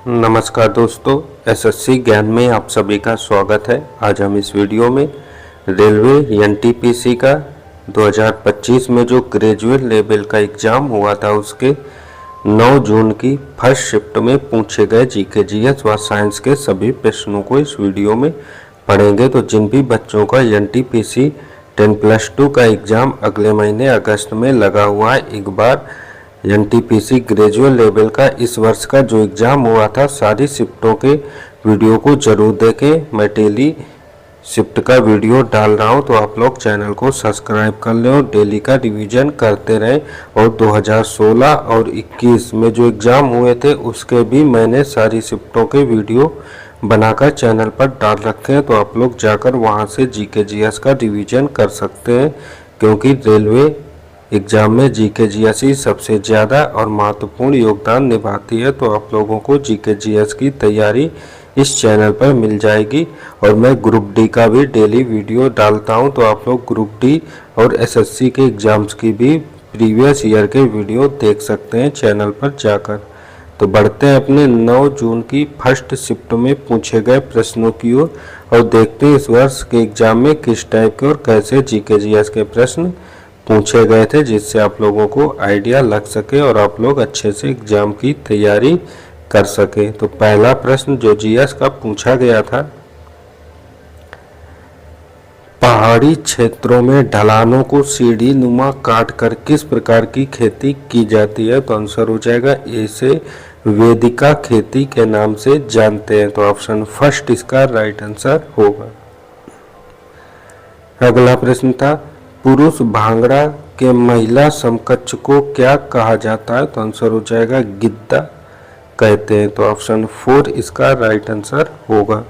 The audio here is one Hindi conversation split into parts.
नमस्कार दोस्तों, एसएससी ज्ञान में आप सभी का स्वागत है। आज हम इस वीडियो में रेलवे एनटीपीसी का 2025 में जो ग्रेजुएट लेवल का एग्ज़ाम हुआ था उसके 9 जून की फर्स्ट शिफ्ट में पूछे गए जीके जीएस व साइंस के सभी प्रश्नों को इस वीडियो में पढ़ेंगे। तो जिन भी बच्चों का एनटीपीसी 10+2 का एग्ज़ाम अगले महीने अगस्त में लगा हुआ है, एक बार एनटीपीसी ग्रेजुएट लेवल का इस वर्ष का जो एग्ज़ाम हुआ था सारी शिफ्टों के वीडियो को जरूर देखें। मैं डेली शिफ्ट का वीडियो डाल रहा हूं, तो आप लोग चैनल को सब्सक्राइब कर लें और डेली का रिवीजन करते रहें। और 2016 और 21 में जो एग्ज़ाम हुए थे उसके भी मैंने सारी शिफ्टों के वीडियो बनाकर चैनल पर डाल रखे हैं, तो आप लोग जाकर वहां से जीके जीएस का रिवीजन कर सकते हैं। क्योंकि रेलवे एग्ज़ाम में जीके जीएस ही सबसे ज़्यादा और महत्वपूर्ण योगदान निभाती है, तो आप लोगों को जीके जीएस की तैयारी इस चैनल पर मिल जाएगी। और मैं ग्रुप डी का भी डेली वीडियो डालता हूं, तो आप लोग ग्रुप डी और एसएससी के एग्ज़ाम्स की भी प्रीवियस ईयर के वीडियो देख सकते हैं चैनल पर जाकर। तो बढ़ते हैं अपने 9 जून की फर्स्ट शिफ्ट में पूछे गए प्रश्नों की ओर और देखते हैं इस वर्ष के एग्ज़ाम में किस टाइप के और कैसे जीके जीएस के प्रश्न पूछे गए थे, जिससे आप लोगों को आइडिया लग सके और आप लोग अच्छे से एग्ज़ाम की तैयारी कर सके। तो पहला प्रश्न जो जीएस का पूछा गया था, पहाड़ी क्षेत्रों में ढलानों को सीढ़ी नुमा काट कर किस प्रकार की खेती की जाती है? तो आंसर हो जाएगा ए से वेदिका खेती के नाम से जानते हैं। तो ऑप्शन फर्स्ट इसका राइट आंसर होगा। अगला प्रश्न था, पुरुष भांगड़ा के महिला समकक्ष को क्या कहा जाता है? तो आंसर हो जाएगा गिद्दा कहते हैं। तो ऑप्शन 4 इसका राइट आंसर होगा।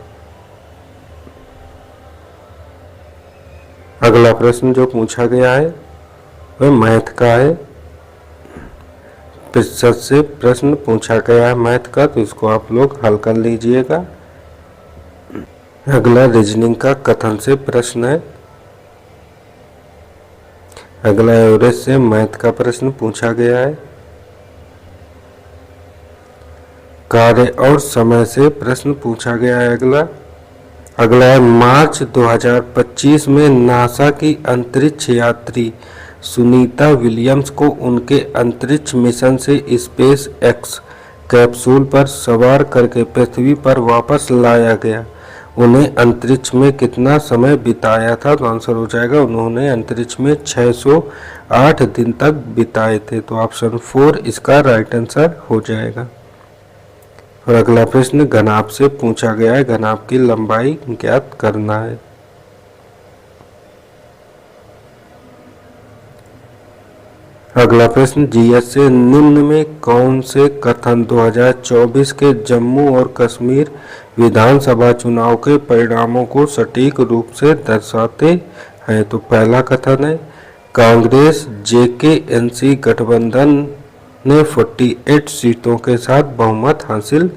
अगला प्रश्न जो पूछा गया है वह मैथ का है। प्रतिशत से प्रश्न पूछा गया है मैथ का, तो इसको आप लोग हल कर लीजिएगा। अगला रीजनिंग का कथन से प्रश्न है। अगला एवरेज से मैथ का प्रश्न पूछा गया है। कार्य और समय से प्रश्न पूछा गया है। अगला है मार्च 2025 में नासा की अंतरिक्ष यात्री सुनीता विलियम्स को उनके अंतरिक्ष मिशन से स्पेस एक्स कैप्सूल पर सवार करके पृथ्वी पर वापस लाया गया। उन्हें अंतरिक्ष में कितना समय बिताया था? तो आंसर हो जाएगा उन्होंने अंतरिक्ष में 608 दिन तक बिताए थे। तो ऑप्शन 4 इसका राइट आंसर हो जाएगा। और अगला प्रश्न घनाभ से पूछा गया है। घनाभ की लंबाई ज्ञात करना है। अगला प्रश्न जीएस से निम्न में कौन से कथन 2024 के जम्मू और कश्मीर विधानसभा चुनाव के परिणामों को सटीक रूप से दर्शाते हैं? तो पहला कथन है, कांग्रेस जेकेएनसी गठबंधन ने 48 सीटों के साथ बहुमत हासिल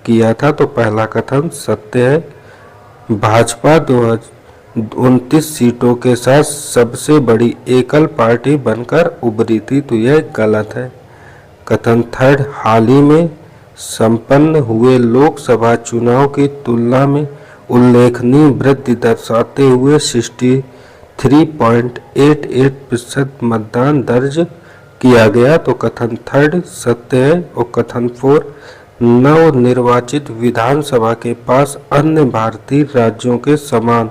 किया था। तो पहला कथन सत्य है। भाजपा 29 सीटों के साथ सबसे बड़ी एकल पार्टी बनकर उभरी थी, तो यह गलत है। कथन थर्ड, हाल ही में संपन्न हुए लोकसभा चुनाव की तुलना में उल्लेखनीय वृद्धि दर्शाते हुए 63.88% मतदान दर्ज किया गया। तो कथन थर्ड सत्य है। और कथन 4, नव निर्वाचित विधानसभा के पास अन्य भारतीय राज्यों के समान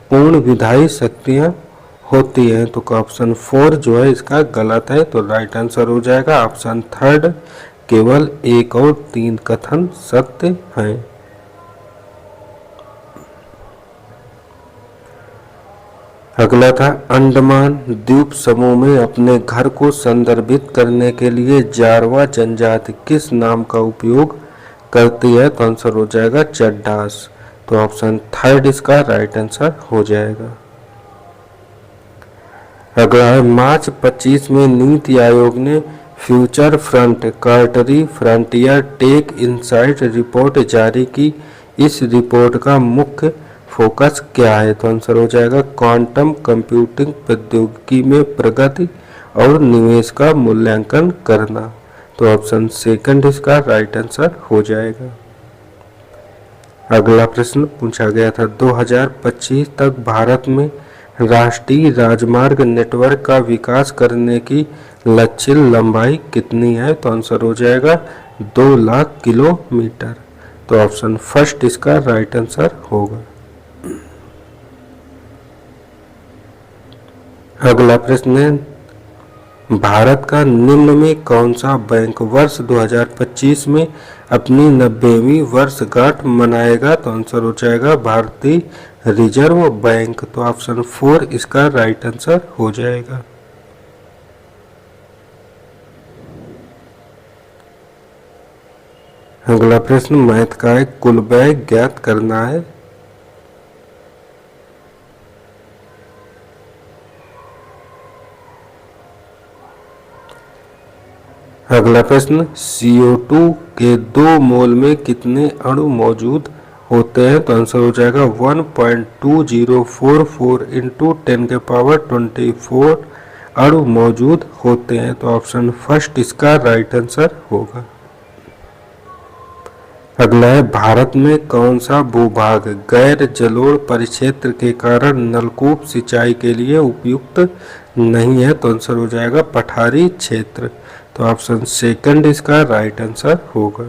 पूर्ण विधायी शक्तियां होती हैं। तो ऑप्शन 4 जो है इसका गलत है। तो राइट आंसर हो जाएगा ऑप्शन थर्ड, केवल 1 और 3 कथन सत्य हैं। अगला था, अंडमान द्वीप समूह में अपने घर को संदर्भित करने के लिए जारवा जनजाति किस नाम का उपयोग करती है? तो आंसर हो जाएगा चड्डास। तो ऑप्शन थर्ड इसका राइट आंसर हो जाएगा। अगला है, मार्च 25 में नीति आयोग ने future front quarterly frontier tech insight report जारी की। इस रिपोर्ट का मुख्य फोकस क्या है? तो आंसर हो जाएगा क्वांटम कंप्यूटिंग प्रौद्योगिकी में प्रगति और निवेश का मूल्यांकन करना। तो ऑप्शन सेकंड इसका राइट आंसर हो जाएगा। अगला प्रश्न पूछा गया था 2025 तक भारत में राष्ट्रीय राजमार्ग नेटवर्क का विकास करने की लक्ष्य लंबाई कितनी है? तो आंसर हो जाएगा 2 लाख किलोमीटर। तो ऑप्शन फर्स्ट इसका राइट आंसर होगा। अगला प्रश्न है भारत का निम्न में कौन सा बैंक वर्ष 2025 में अपनी 90वीं वर्षगांठ मनाएगा? तो आंसर हो जाएगा भारतीय रिजर्व बैंक। तो ऑप्शन 4 इसका राइट आंसर हो जाएगा। अगला प्रश्न मैथ का है, कुल व्यय ज्ञात करना है। अगला प्रश्न CO2 के 2 मोल में कितने अणु मौजूद होते हैं? तो आंसर हो जाएगा 1.2044 इंटू 10⁻24 अणु मौजूद होते हैं। तो ऑप्शन फर्स्ट इसका राइट आंसर होगा। अगला है भारत में कौन सा भूभाग गैर जलोढ़ परिक्षेत्र के कारण नलकूप सिंचाई के लिए उपयुक्त नहीं है? तो आंसर हो जाएगा पठारी क्षेत्र। तो ऑप्शन सेकंड इसका राइट आंसर होगा।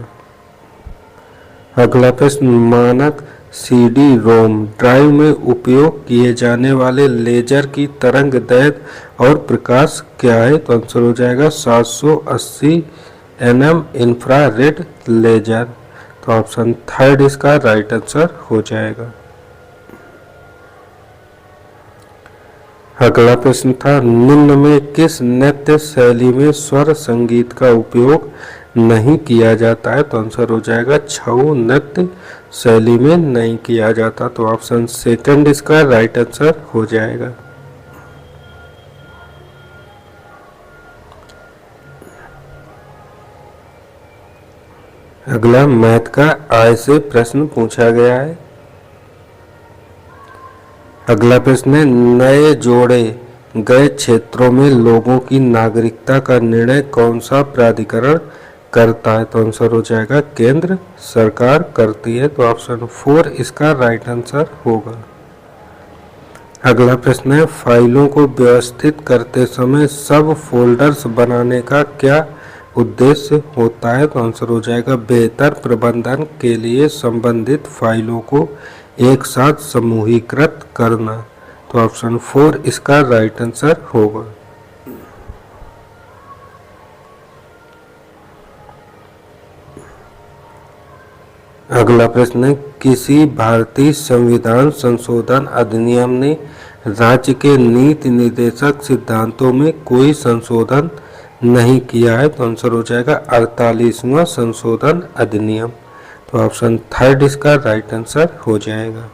अगला प्रश्न मानक CD-ROM ड्राइव में उपयोग किए जाने वाले लेजर की तरंग दैर्घ्य और प्रकाश क्या है? तो आंसर हो जाएगा 780 nm इंफ्रारेड लेजर। तो ऑप्शन थर्ड इसका राइट आंसर हो जाएगा। अगला प्रश्न था निम्न में किस नृत्य शैली में स्वर संगीत का उपयोग नहीं किया जाता है? तो आंसर हो जाएगा छऊ नृत्य शैली में नहीं किया जाता। तो ऑप्शन सेकंड इसका राइट आंसर हो जाएगा। अगला मैथ का आय से प्रश्न पूछा गया है। अगला प्रश्न है नए जोड़े गए क्षेत्रों में लोगों की नागरिकता का निर्णय कौन सा प्राधिकरण करता है? तो आंसर हो जाएगा केंद्र सरकार करती है। तो ऑप्शन 4 इसका राइट आंसर होगा। अगला प्रश्न है फाइलों को व्यवस्थित करते समय सब फोल्डर्स बनाने का क्या उद्देश्य होता है? तो आंसर हो जाएगा बेहतर प्रबंधन के लिए संबंधित फाइलों को एक साथ समूहीकृत करना। तो ऑप्शन 4 इसका राइट आंसर होगा। अगला प्रश्न है किसी भारतीय संविधान संशोधन अधिनियम ने राज्य के नीति निर्देशक सिद्धांतों में कोई संशोधन नहीं किया है? तो आंसर हो जाएगा 48वां संशोधन अधिनियम। तो ऑप्शन थर्ड इसका राइट आंसर हो जाएगा।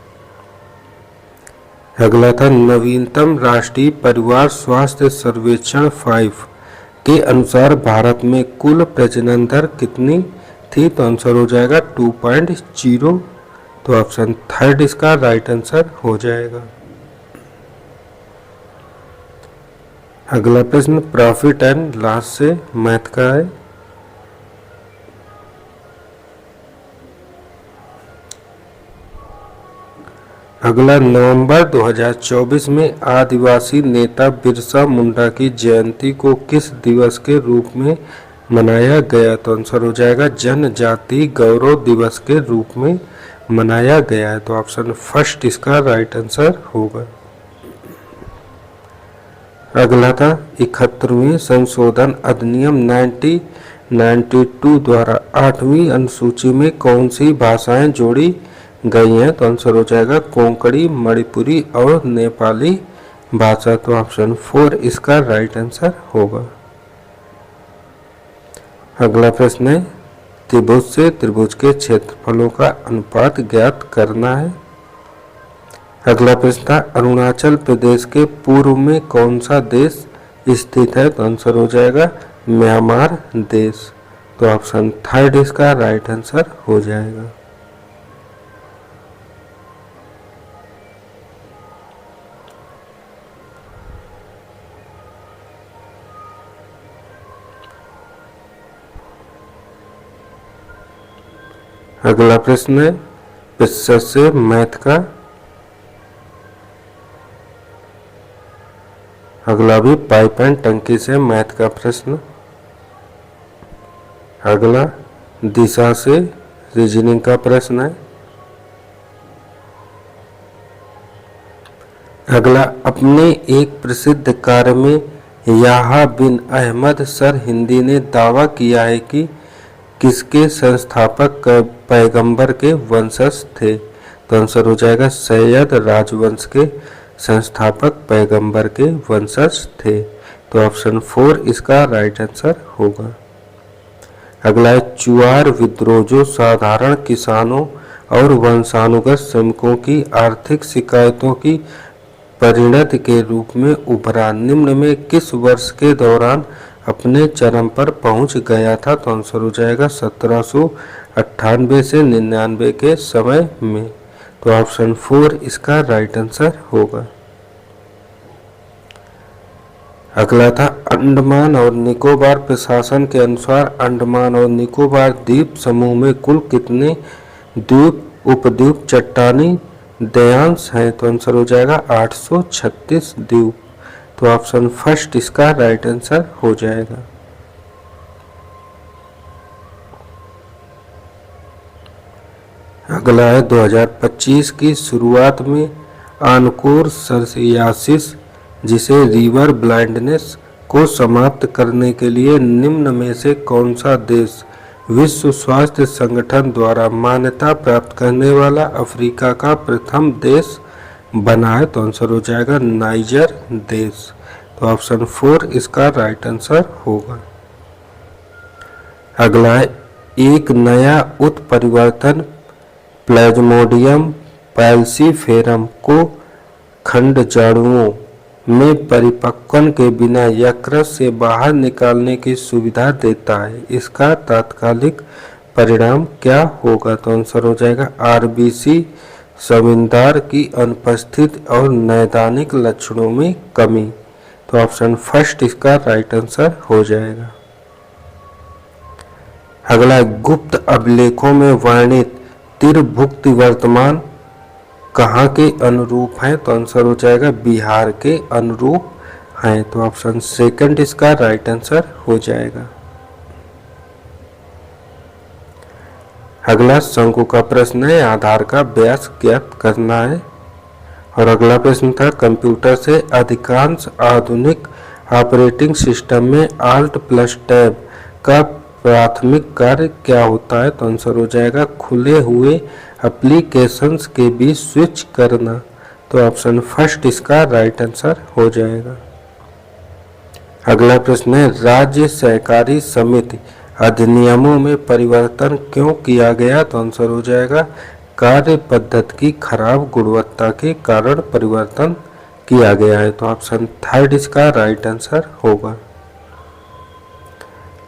अगला था नवीनतम राष्ट्रीय परिवार स्वास्थ्य सर्वेक्षण 5 के अनुसार भारत में कुल प्रजनन दर कितनी थी? तो आंसर हो जाएगा 2.0। तो ऑप्शन थर्ड इसका राइट आंसर हो जाएगा। अगला प्रश्न प्रॉफिट एंड लॉस से मैथ का है। अगला नवंबर 2024 में आदिवासी नेता बिरसा मुंडा की जयंती को किस दिवस के रूप में मनाया गया? तो आंसर हो जाएगा जनजाति गौरव दिवस के रूप में मनाया गया है। तो ऑप्शन फर्स्ट इसका राइट आंसर होगा। अगला था 71वें संशोधन अधिनियम 1992 द्वारा 8वीं अनुसूची में कौन सी भाषाएं जोड़ी गई हैं? तो आंसर हो जाएगा कोंकणी मणिपुरी और नेपाली भाषा। तो ऑप्शन 4 इसका राइट आंसर होगा। अगला प्रश्न है त्रिभुज से त्रिभुज के क्षेत्रफलों का अनुपात ज्ञात करना है। अगला प्रश्न था अरुणाचल प्रदेश के पूर्व में कौन सा देश स्थित है? तो आंसर हो जाएगा म्यांमार देश। तो ऑप्शन थर्ड इसका राइट आंसर हो जाएगा। अगला प्रश्न है प्रतिशत से मैथ का। अगला भी पाइप एंड टंकी से मैथ का प्रश्न। अगला दिशा से रीजनिंग का प्रश्न है। अगला अपने एक प्रसिद्ध कार्य में याह्या बिन अहमद सर हिंदी ने दावा किया है कि किसके संस्थापक पैगंबर के वंशज थे। तो आंसर हो जाएगा सैयद राजवंश के संस्थापक पैगंबर के वंशज थे। तो ऑप्शन 4 इसका राइट आंसर होगा। अगला है चुआर विद्रोह जो साधारण किसानों और वंशानुगत श्रमिकों की आर्थिक शिकायतों की परिणति के रूप में उभरा, निम्न में किस वर्ष के दौरान अपने चरम पर पहुंच गया था। तो आंसर हो जाएगा 1798 से 99 के समय में। तो ऑप्शन 4 इसका राइट आंसर होगा। अगला था अंडमान और निकोबार प्रशासन के अनुसार अंडमान और निकोबार द्वीप समूह में कुल कितने द्वीप उपद्वीप चट्टानी दयांश हैं। तो आंसर हो जाएगा 836 द्वीप। तो ऑप्शन 1 इसका राइट आंसर हो जाएगा। अगला है 2025 की शुरुआत में आनकोरसियासिस जिसे रिवर ब्लाइंडनेस को समाप्त करने के लिए निम्न में से कौन सा देश विश्व स्वास्थ्य संगठन द्वारा मान्यता प्राप्त करने वाला अफ्रीका का प्रथम देश बना है। तो आंसर हो जाएगा नाइजर देश। तो ऑप्शन 4 इसका राइट आंसर होगा। अगला है एक नया उत्परिवर्तन प्लाज्मोडियम पैल्सीफेरम को खंडजाणुओं में परिपक्वन के बिना यकृत से बाहर निकालने की सुविधा देता है। इसका तात्कालिक परिणाम क्या होगा। तो आंसर हो जाएगा आरबीसी संविदार की अनुपस्थिति और नैदानिक लक्षणों में कमी। तो ऑप्शन 1 इसका राइट आंसर हो जाएगा। अगला गुप्त अभिलेखों में वर्णित तिरभुक्ति वर्तमान कहाँ के अनुरूप है। तो आंसर हो जाएगा बिहार के अनुरूप है। तो ऑप्शन 2 इसका राइट आंसर हो जाएगा। अगला शंकु का प्रश्न है आधार का व्यास ज्ञात करना है। और अगला प्रश्न था कंप्यूटर से अधिकांश आधुनिक ऑपरेटिंग सिस्टम में Alt + Tab का प्राथमिक कार्य क्या होता है। तो आंसर हो जाएगा खुले हुए एप्लीकेशंस के बीच स्विच करना। तो ऑप्शन 1 इसका राइट आंसर हो जाएगा। अगला प्रश्न है राज्य सहकारी समिति अधिनियमों में परिवर्तन क्यों किया गया। तो आंसर हो जाएगा कार्य पद्धति की खराब गुणवत्ता के कारण परिवर्तन किया गया है। तो ऑप्शन 3 इसका राइट आंसर होगा।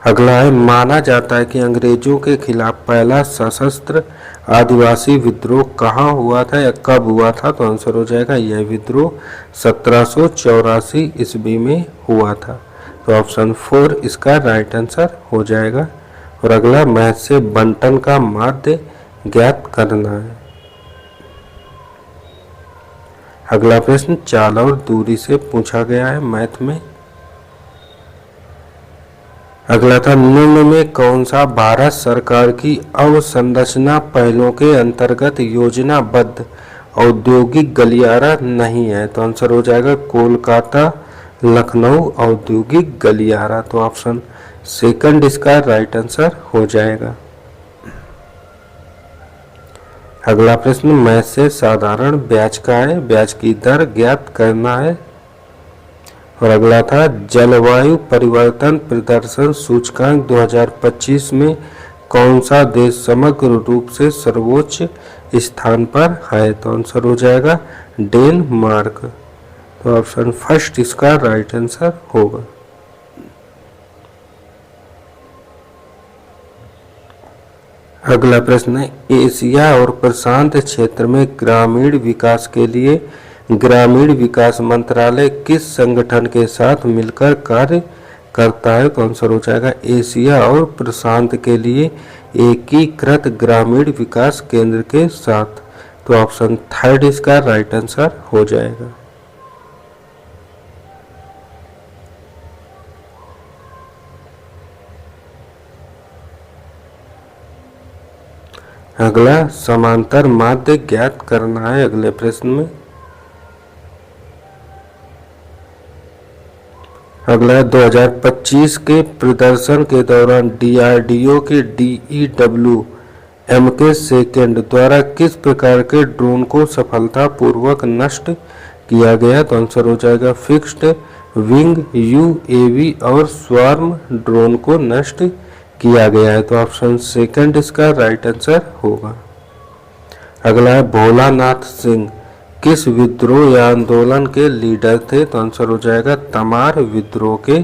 अगला है माना जाता है कि अंग्रेजों के खिलाफ पहला सशस्त्र आदिवासी विद्रोह कहाँ हुआ था या कब हुआ था। तो आंसर हो जाएगा यह विद्रोह 1784 ईस्वी में हुआ था। तो ऑप्शन 4 इसका राइट आंसर हो जाएगा। और अगला मैथ से बंटन का माध्य ज्ञात करना है। अगला प्रश्न चाल और दूरी से पूछा गया है मैथ में। अगला था निम्न में कौन सा भारत सरकार की अवसंरचना पहलों के अंतर्गत योजनाबद्ध औद्योगिक गलियारा नहीं है। तो आंसर हो जाएगा कोलकाता लखनऊ औद्योगिक गलियारा। तो ऑप्शन 2 इसका राइट आंसर हो जाएगा। अगला प्रश्न मैथ से साधारण ब्याज का है, ब्याज की दर ज्ञात करना है। और अगला था जलवायु परिवर्तन प्रदर्शन सूचकांक 2025 में कौन सा देश समग्र रूप से सर्वोच्च स्थान पर है। तो आंसर हो जाएगा डेनमार्क। तो ऑप्शन 1 इसका राइट आंसर होगा। अगला प्रश्न है एशिया और प्रशांत क्षेत्र में ग्रामीण विकास के लिए ग्रामीण विकास मंत्रालय किस संगठन के साथ मिलकर कार्य करता है। तो आंसर हो जाएगा एशिया और प्रशांत के लिए एकीकृत ग्रामीण विकास केंद्र के साथ। तो ऑप्शन थर्ड इसका राइट आंसर हो जाएगा। अगला समांतर माध्य ज्ञात करना है अगले प्रश्न में। अगला 2025 के प्रदर्शन के दौरान DRDO के DEWM सेकेंड द्वारा किस प्रकार के ड्रोन को सफलतापूर्वक नष्ट किया गया। तो आंसर हो जाएगा फिक्स्ड विंग UAV और स्वार्म ड्रोन को नष्ट किया गया है। तो ऑप्शन सेकंड इसका राइट आंसर होगा। अगला है भोलानाथ सिंह किस विद्रोह या आंदोलन के लीडर थे। तो आंसर हो जाएगा तमार विद्रोह के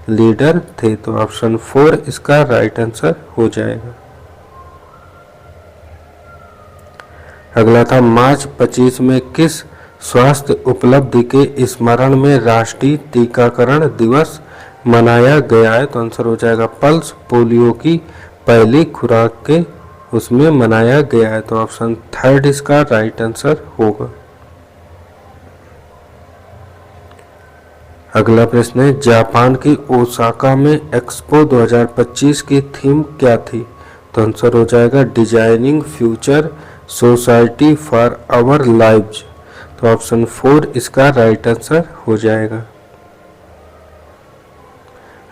लीडर थे। तो ऑप्शन 4 इसका राइट आंसर हो जाएगा। अगला था मार्च 25 में किस स्वास्थ्य उपलब्धि के स्मरण में राष्ट्रीय टीकाकरण दिवस मनाया गया है। तो आंसर हो जाएगा पल्स पोलियो की पहली खुराक के उसमें मनाया गया है। तो ऑप्शन थर्ड इसका राइट आंसर होगा। अगला प्रश्न है जापान की ओसाका में एक्सपो 2025 की थीम क्या थी। तो आंसर हो जाएगा designing future society for our lives. तो ऑप्शन 4 इसका राइट आंसर हो जाएगा।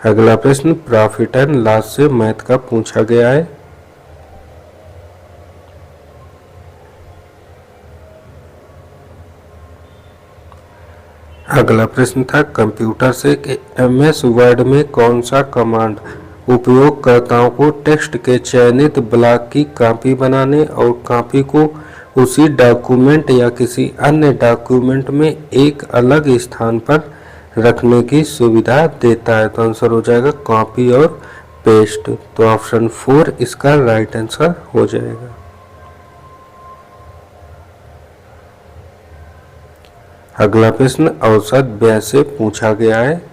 अगला प्रश्न प्रॉफिट एंड लॉस से मैथ का पूछा गया है। अगला प्रश्न था कंप्यूटर से कि MS वर्ड में कौन सा कमांड उपयोगकर्ताओं को टेक्स्ट के चयनित ब्लॉक की कॉपी बनाने और कॉपी को उसी डॉक्यूमेंट या किसी अन्य डॉक्यूमेंट में एक अलग स्थान पर रखने की सुविधा देता है। तो आंसर हो जाएगा कॉपी और पेस्ट। तो ऑप्शन 4 इसका राइट आंसर हो जाएगा। अगला प्रश्न औसत व्यय से पूछा गया है।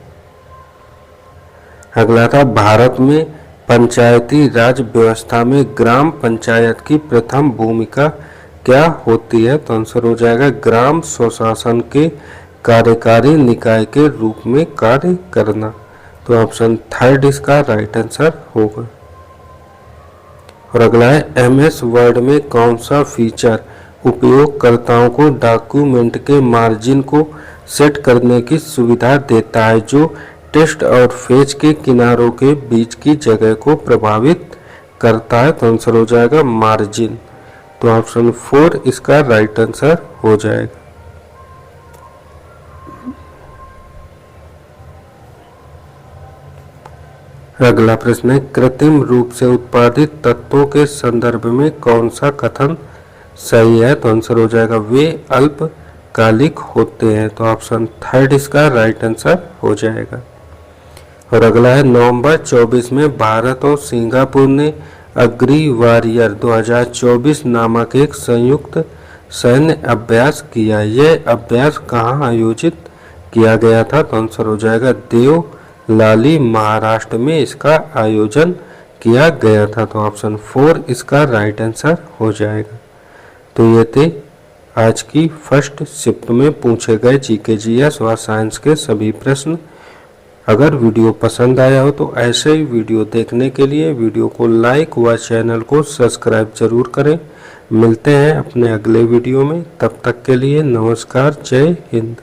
अगला था भारत में पंचायती राज व्यवस्था में ग्राम पंचायत की प्रथम भूमिका क्या होती है। तो आंसर हो जाएगा ग्राम स्वशासन के कार्यकारी निकाय के रूप में कार्य करना। तो ऑप्शन थर्ड इसका राइट आंसर होगा। और अगला है MS वर्ड में कौन सा फीचर उपयोगकर्ताओं को डॉक्यूमेंट के मार्जिन को सेट करने की सुविधा देता है जो टेक्स्ट और पेज के किनारों के बीच की जगह को प्रभावित करता है। तो आंसर हो जाएगा मार्जिन। तो ऑप्शन 4 इसका राइट आंसर हो जाएगा। अगला प्रश्न है कृत्रिम रूप से उत्पादित तत्वों के संदर्भ में कौन सा कथन सही है। तो आंसर हो जाएगा वे अल्पकालिक होते हैं। तो ऑप्शन थर्ड इसका राइट आंसर हो जाएगा। और अगला है नवंबर 24 में भारत और सिंगापुर ने अग्री वॉरियर 2024 नामक एक संयुक्त सैन्य अभ्यास किया। यह अभ्यास कहाँ आयोजित किया गया था। तो आंसर हो जाएगा देवलाली महाराष्ट्र में इसका आयोजन किया गया था। तो ऑप्शन 4 इसका राइट आंसर हो जाएगा। तो ये थे आज की फर्स्ट शिफ्ट में पूछे गए GK GS व साइंस के सभी प्रश्न। अगर वीडियो पसंद आया हो तो ऐसे ही वीडियो देखने के लिए वीडियो को लाइक व चैनल को सब्सक्राइब जरूर करें। मिलते हैं अपने अगले वीडियो में, तब तक के लिए नमस्कार, जय हिंद।